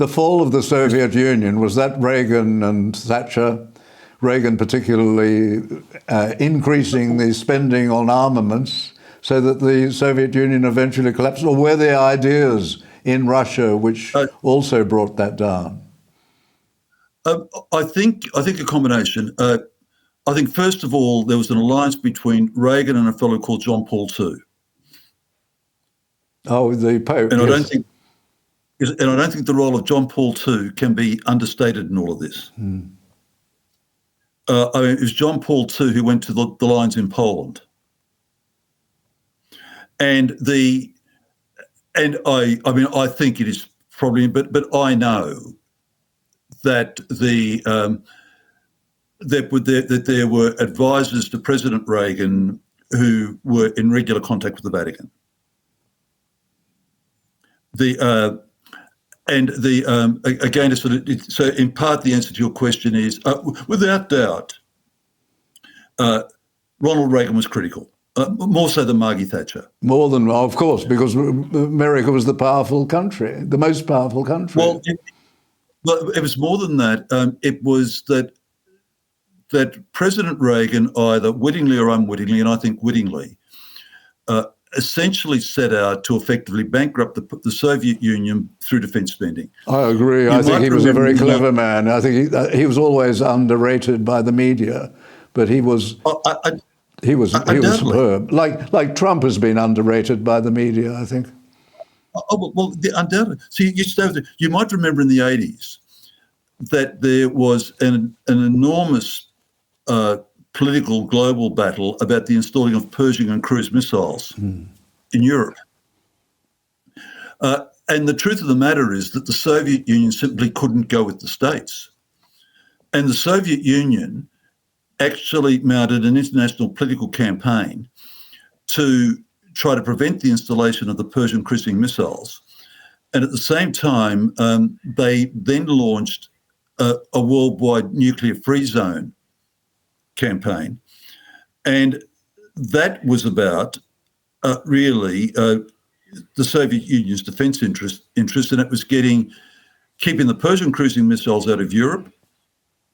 the fall of the Soviet Union, was that Reagan and Thatcher, Reagan particularly, increasing the spending on armaments so that the Soviet Union eventually collapsed? Or were there ideas in Russia which also brought that down? I think a combination. I think, first of all, there was an alliance between Reagan and a fellow called John Paul II. Oh, the Pope. And yes. I don't think the role of John Paul II can be understated in all of this. I mean, it was John Paul II who went to the lines in Poland, and I think it is probably, but I know that that there were advisors to President Reagan who were in regular contact with the Vatican. Again, so in part the answer to your question is, without doubt, Ronald Reagan was critical, more so than Margaret Thatcher. More than, of course, because America was the powerful country, the most powerful country. Well, it was more than that. It was that President Reagan, either wittingly or unwittingly, and I think wittingly, essentially set out to effectively bankrupt the Soviet Union through defence spending. I agree. I think he was a very clever man. I think he was always underrated by the media, but he was superb. Like Trump has been underrated by the media, I think. Undoubtedly. So you might remember in the 80s that there was an enormous political global battle about the installing of Pershing and cruise missiles in Europe. And the truth of the matter is that the Soviet Union simply couldn't go with the States. And the Soviet Union actually mounted an international political campaign to try to prevent the installation of the Pershing cruising missiles. And at the same time, they then launched a worldwide nuclear-free zone campaign. And that was about really the Soviet Union's defence interest, and it was keeping the Persian cruising missiles out of Europe,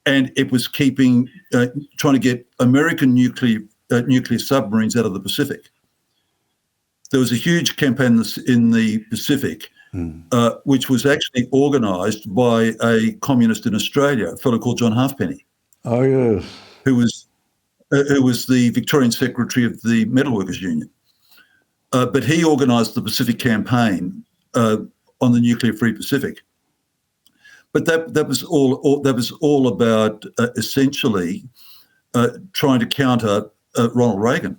and it was trying to get American nuclear submarines out of the Pacific. There was a huge campaign in the Pacific, which was actually organised by a communist in Australia, a fellow called John Halfpenny. Oh, yes. Who was the Victorian Secretary of the Metalworkers Union. But he organised the Pacific Campaign on the nuclear-free Pacific. But that was all about essentially trying to counter Ronald Reagan,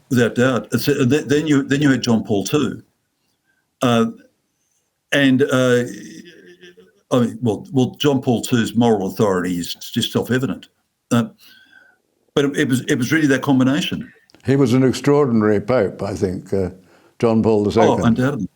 without doubt. Then you had John Paul II, John Paul II's moral authority is just self-evident, but it was really that combination. He was an extraordinary pope, I think, John Paul II. Oh, undoubtedly.